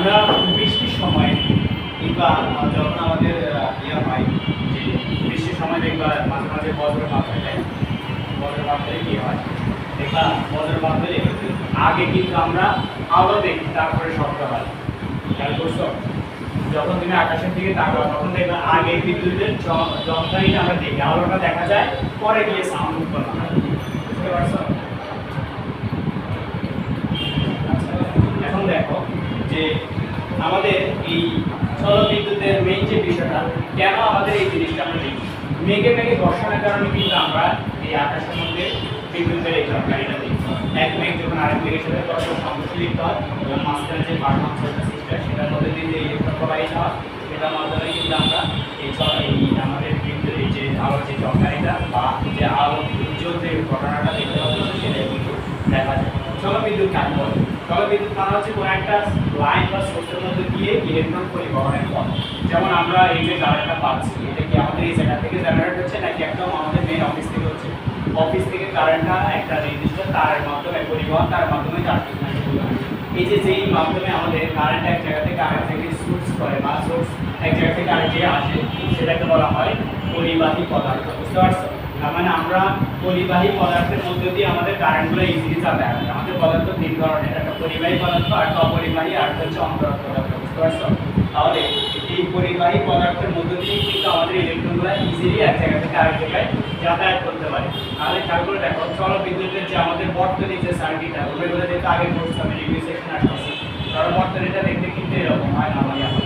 আমরা বৃষ্টির সময় কিংবা যখন আমাদের হয় যে বৃষ্টির সময় দেখবা মাঝে মাঝে বজ্রপাত হয়, তাই বজ্রপাত হলে কী হয় দেখবা বজ্রপাত হলে আগে কিন্তু আমরা আলো দেখি তারপরে শব্দ হয়। খেয়াল করছো? যখন তুমি আকাশের দিকে তাকাও তখন দেখবে আগে বিদ্যুতের যন্ত্রণীটা আমরা দেখি, আলোটা দেখা যায়, পরে গিয়ে সাউন্ড উৎপন্ন হয়। বুঝতে পারছো? এখন দেখো যে আমাদের এই জলবিদ্যুতের মেইন যে বিষয়টা, কেন আমাদের এই জিনিসটা আমরা দেখি, মেঘে মেঘে ঘর্ষণের কারণে কিন্তু আমরা এই আকাশের মধ্যে বিদ্যুতের এই ঝলকানিটা দেখি। এক মেঘ যখন আরেক মেঘের সাথে পরস্পর সংঘর্ষে লিপ্ত হয় এবং মাঝখানে যে পারমাণবিক সিস্টেম সেটার মধ্যে দিয়ে যে ইলেকট্রন প্রবাহিত হয়, সেটার মাধ্যমে কিন্তু আমরা এই আমাদের বিদ্যুৎ এই যে আলোর যে ঝলকানিটা বা যে আলো উজ্জ্বল যে ঘটনাটা দেখতে পাচ্ছি সেটা কিন্তু দেখা যায়। জলবিদ্যুৎ কাকে বলে? জলবিদ্যুৎ মানে হচ্ছে কোনো একটা লাইন বা সোর্সের মধ্যে দিয়ে ইলেকট্রন পরিবহনের পথ। যেমন আমরা এই যে কারেন্টটা পাচ্ছি, এটা কি আমাদের এই জায়গা থেকে জেনারেট হচ্ছে নাকি একদম আমাদের মেইন অফিস থেকে হচ্ছে? অফিস থেকে কারেন্টটা একটা নির্দিষ্ট তারের মাধ্যমে পরিবহন, তার মাধ্যমে এই যে যেই মাধ্যমে আমাদের কারেন্ট এক জায়গা থেকে আরেক জায়গায় সোর্স করে বা সোর্স এক জায়গা থেকে আরেক জায়গায় আসে, সেটাকে বলা হয় পরিবাহী পদার্থ। বুঝতে পারছো? তার মানে আমরা পরিবাহী পদার্থের মধ্যে দিয়ে আমাদের কারেন্টগুলো ইজিলি যাতায়াত হয়। আমাদের পদার্থ তিন ধরনের, একটা পরিবাহী পদার্থ, একটা অপরিবাহী, আর একটা হচ্ছে অন্তরক পদার্থ। বুঝতে পারছো? তাহলে এই পরিবাহী পদার্থের মধ্যে দিয়ে কিন্তু আমাদের ইলেকট্রনগুলো ইজিলি এক জায়গা থেকে আরেক জায়গায় যাতায়াত করতে পারে। তাহলে খেয়াল করে দেখো, জলবিদ্যুতের যে আমাদের বর্তনী যে সার্কিটটা, ওগুলো যেহেতু আগে পড়ছে, আমি রিভিউ সেকশন আসছি, কারণ বর্তনীটা দেখতে কিন্তু এরকম হয় না, মানে আমার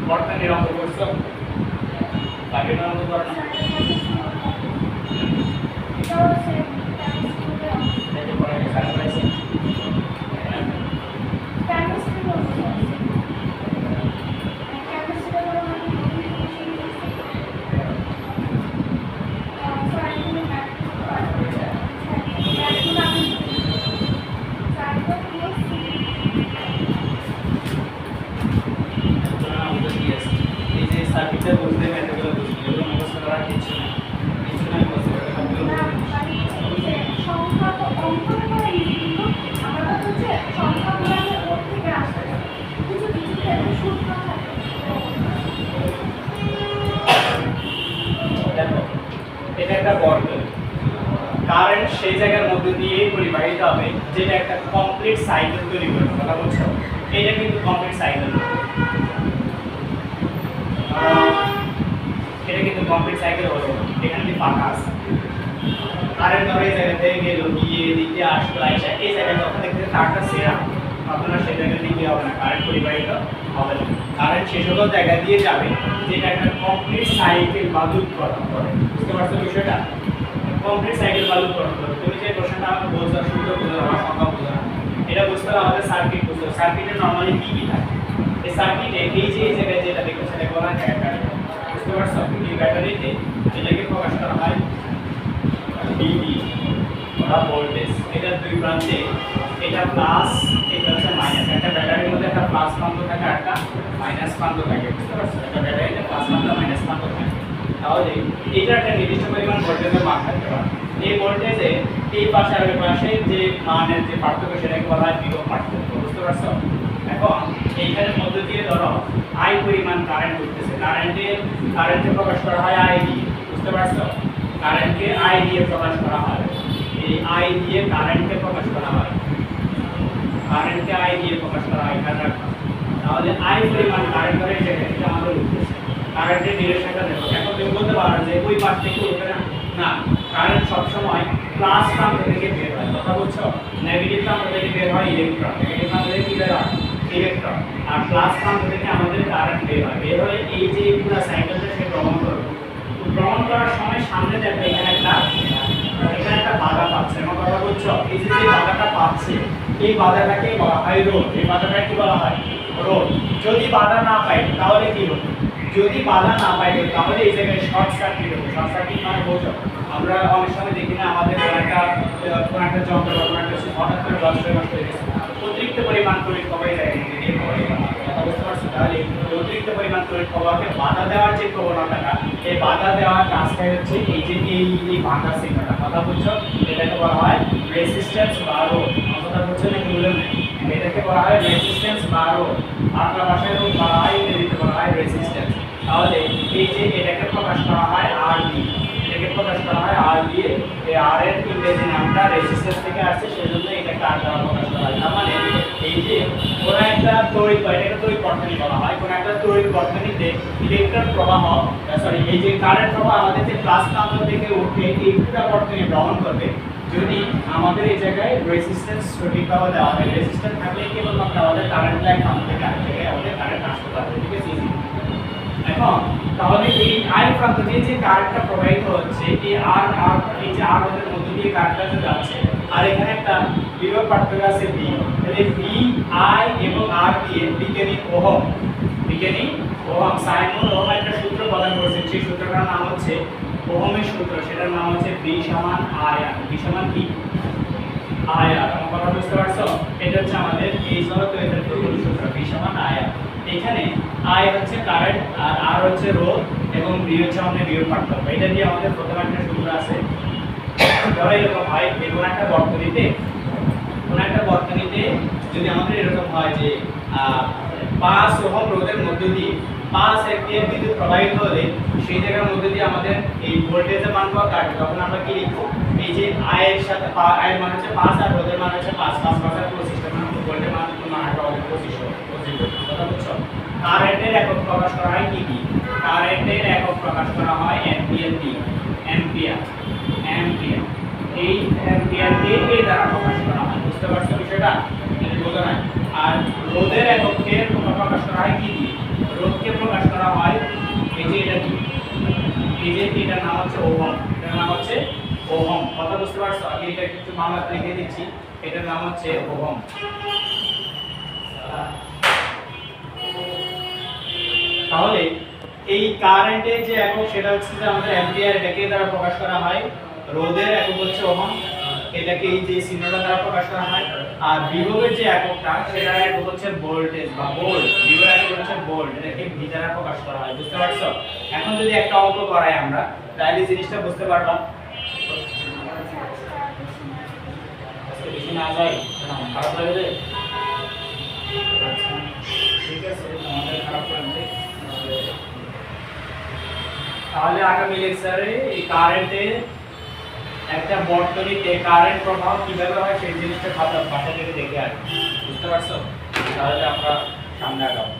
বর্তনীর অঙ্ক করছো সার্কিটের অঙ্ক করো না? সার্কিটটা বুঝতে মেথডগুলো বুঝতে এগুলো মুখস্থ করার কিছু না, কিছু নাই বুঝতে সংখ্যা তো অঙ্কন করে কিন্তু আমরা হচ্ছে সংখ্যাগুলোকে ওর থেকে আসতে কিছু কিছু ক্ষেত্রে সূত্র থাকে। দেখো, এটা একটা বর্তনী, কারেন্ট সেই জায়গার মধ্যে দিয়ে পরিবাহিত হবে যেটা একটা কমপ্লিট সাইকেল তৈরি করবে। কথা বলছো? এটা কিন্তু কমপ্লিট সাইকেল, এটা কিন্তু কমপ্লিট সাইকেল হলো। এখানে কি ফাঁকা আছে, কারেন্ট ধরে এই জায়গা থেকে গেল, গিয়ে এদিকে আসলো, আইসা এই জায়গায় যখন দেখতে তারটা সেরা, আপনারা সেই জায়গায় দিকে হবে না, কারেন্ট পরিবাহিত হবে না। কারেন্ট সে সকল জায়গা দিয়ে যাবে যেটা একটা কমপ্লিট সাইকেল বা লুপ গঠন করে। বুঝতে পারছো বিষয়টা? কমপ্লিট সাইকেল বা লুপ গঠন করে। তুমি যে প্রশ্নটা আমাকে বলছো সূত্র বুঝো না, সংখ্যা বুঝো না, এটা বুঝতে হবে আমাদের সার্কিট বুঝতে হবে। সার্কিটে নর্মালি কি কি থাকে? এই সার্কিটে এই যে এই জায়গায় যেটা দেখো সেটা বলা হয় ব্যাটারি। বুঝতে পারছো? এই ব্যাটারিতে এটাকে প্রকাশ করা হয় ডিবি বা ভোল্টেজ। এটা দুই প্রান্তে, এটা প্লাস, এটা হচ্ছে মাইনাস। একটা ব্যাটারির মধ্যে একটা প্লাস প্রান্ত থাকে আর একটা মাইনাস প্রান্ত থাকে। বুঝতে পারছো? একটা ব্যাটারিতে প্লাস প্রান্ত মাইনাস প্রান্ত থাকে। তাহলে এটা একটা নির্দিষ্ট পরিমাণ ভোল্টেজের মান থাকতে পারে। এই ভোল্টেজে এই পাশে আর ওই পাশে যে মানের যে পার্থক্য সেটাকে বলা হয় বিভব পার্থক্য। বুঝতে পারছো? এখন এইখানের মধ্যে দিয়ে ধরো আই পরিমাণ কারেন্ট উঠতেছে, কারেন্টকে প্রকাশ করা হয় আই দিয়ে। বুঝতে পারছো? কারেন্টকে আই দিয়ে প্রকাশ করা হয়, এই আই দিয়ে কারেন্টকে প্রকাশ করা হয়, কারেন্টকে আই দিয়ে প্রকাশ করা হয়। তাহলে আই পরিমাণ কারেন্ট ধরে এটা আমাদের উঠতেছে, কারেন্টের ডিরেকশনটা দেখো। এখন তুমি বলতে পারো যে ওই পাশ থেকে উঠবে না, না, কারেন্ট সবসময় প্লাস প্রান্ত থেকে বের হয়। কথা বলছো? নেগেটিভ প্রান্ত থেকে বের হয় ইলেকট্রন, নেগেটিভ প্রান্ত থেকে কি বের হয়? ইলেকট্রন। আর প্লাস প্রান্ত থেকে আমাদের কারেন্ট বের হয়। বের হয়ে এই যে পুরো সাইকেলটা সে ভ্রমণ করবে। ভ্রমণ করার সময় সামনে দেখো এখানে একটা বাধা পাচ্ছে। আমার কথা বলছো? এই যে বাধাটা পাচ্ছে, এই বাধাটাকে বলা হয় রোধ। এই বাধাটাকে কি বলা হয়? রোধ। যদি বাধা না পাই তাহলে কি হবে? যদি বাধা না পাই তাহলে এই জায়গায় শর্ট সার্কিট হবে। শর্ট সার্কিট মানে বোঝো, আমরা অনেক সময় দেখি না আমাদের কোনো একটা যন্ত্র বা কোনো একটা হঠাৎ করে নষ্ট হয়ে গেছে, অতিরিক্ত পরিমাণ তড়িৎ প্রবাহ বুঝতে পারছো? তাহলে অতিরিক্ত পরিমাণ তড়িৎ প্রবাহকে বাধা দেওয়ার যে প্রবণতাটা, এই বাধা দেওয়ার কাজটাই হচ্ছে এই যে এই ভাঙা সিগন্যালটা। কথা বুঝছো? এটাকে বলা হয় রেজিস্ট্যান্স বা রোধ। কথা বুঝছো? বলা হয় রেজিস্ট্যান্স বা রোধ, বাংলা ভাষায় রোধ বলা হয়, ইংরেজিতে বলা হয় রেজিস্ট্যান্স। তাহলে এই যে এটাকে প্রকাশ করা হয় আর দিয়ে, এটাকে প্রকাশ করা হয় আর দিয়ে, এই আর এর ইংরেজি নামটা রেজিস্ট্যান্স থেকে আসছে, সেজন্য এটাকে আর দ্বারা প্রকাশ করা হয়। তার মানে এই যে কোন একটা তড়িৎ বা এটাকে তড়িৎ বর্তনী বলা হয়, কোন একটা তড়িৎ বর্তনীতে ইলেকট্রন প্রবাহ সরি এই যে কারেন্ট প্রবাহ আমাদের যে প্লাস প্রান্ত থেকে উঠে এই পুরো বর্তনী ভ্রমণ করবে, যদি আমাদের এই জায়গায় রেজিস্ট্যান্স সঠিকভাবে দেওয়া হয়, রেজিস্ট্যান্স থাকলে কেবলমাত্র আমাদের কারেন্ট এক প্রান্ত থেকে আরেক জায়গায় আমাদের কারেন্ট আসতে পারবে, ঠিক আছে। এখন তাহলে এই আই প্রান্ত দিয়ে যে কারেন্টটা প্রবাহিত হচ্ছে, এই আর আর এই যে আর এর মধ্যে দিয়ে কারেন্টটা যাচ্ছে, আর এখানে একটা বিভব পার্থক্য আছে বি, তাহলে বি আই এবং আর দিয়ে বিজ্ঞানী ওহম, বিজ্ঞানী ওহম সাইমন ওহম একটা সূত্র প্রদান করেছেন, সেই সূত্রটার নাম হচ্ছে ওহমের সূত্র, সেটার নাম হচ্ছে বি সমান আই আর। বি সমান কি আই আর, আমার কথা বুঝতে পারছো? এটা হচ্ছে আমাদের এই জগতে এর প্রথম সূত্র বি সমান আই আর। এখানে আই হচ্ছে কারেন্ট আর আর হচ্ছে রোধ এবং বি হচ্ছে আমাদের বিভব পার্থক্য। এটা দিয়ে আমাদের প্রথম একটা সূত্র আছে, ধরো এরকম হয় কোন একটা বর্তনীতে যদি আমাদের এরকম হয় যে 5 ওহম রোধের মধ্য দিয়ে 5 অ্যাম্পিয়ার বিদ্যুৎ প্রবাহিত হলে সেই জায়গার মধ্যে দিয়ে আমাদের এই ভোল্টেজের মান কত আসবে, তখন আমরা কি লিখবো, এই যে আই এর সাথে আই এর মান হচ্ছে 5 আর রোধের মান হচ্ছে 5 5 5 আর 25, তার মানে ভোল্টের মান হবে 25 কথা বুঝছো? কারেন্টের একক প্রকাশ করা হয় কি কি, কারেন্টের একক প্রকাশ করা হয় অ্যাম্পিয়ার দিয়ে, অ্যাম্পিয়ার এই অ্যাম্পিয়ারকে এ দ্বারা প্রকাশ করা হয়, বুঝতে পারছো বিষয়টা? এটা বোঝা নাই। আর রোধের এককে প্রকাশ করা হয় কি দিয়ে, রোধকে প্রকাশ করা হয় এই যে এটা কি, এই যে এটার নাম হচ্ছে ওহম, এটার নাম হচ্ছে ওহম, কথা বুঝতে পারছো? আমি এটা একটু বাংলাতে লিখে দিচ্ছি, এটার নাম হচ্ছে ওহম। তাহলে এই কারেন্টের যে একক সেটা হচ্ছে যে আমাদের অ্যাম্পিয়ার, এটাকে দ্বারা প্রকাশ করা হয়। রোধের একক হচ্ছে ওহম, এটাকে এই যে চিহ্নটা দ্বারা প্রকাশ করা হয়। আর বিভবের যে এককটা সেটার একক হচ্ছে ভোল্টেজ বা ভোল্ট, বিভবের একক হচ্ছে ভোল্ট, এটাকে ভি দ্বারা প্রকাশ করা হয়, বুঝতে পারছো? এখন যদি একটা অঙ্ক করাই আমরা, তাহলে জিনিসটা বুঝতে পারবা। আজকে বেশি না যায়, খারাপ লাগবে? আচ্ছা ঠিক আছে, আমাদের খারাপ লাগবে। তাহলে আগামী লেকচারে এই কারেন্টের একটা বর্তনীতে কারেন্ট প্রবাহ কিভাবে হয় সেই জিনিসটা ভাষা থেকে দেখে আসবো, বুঝতে পারছো? তাহলে আমরা সামনে আগাবো।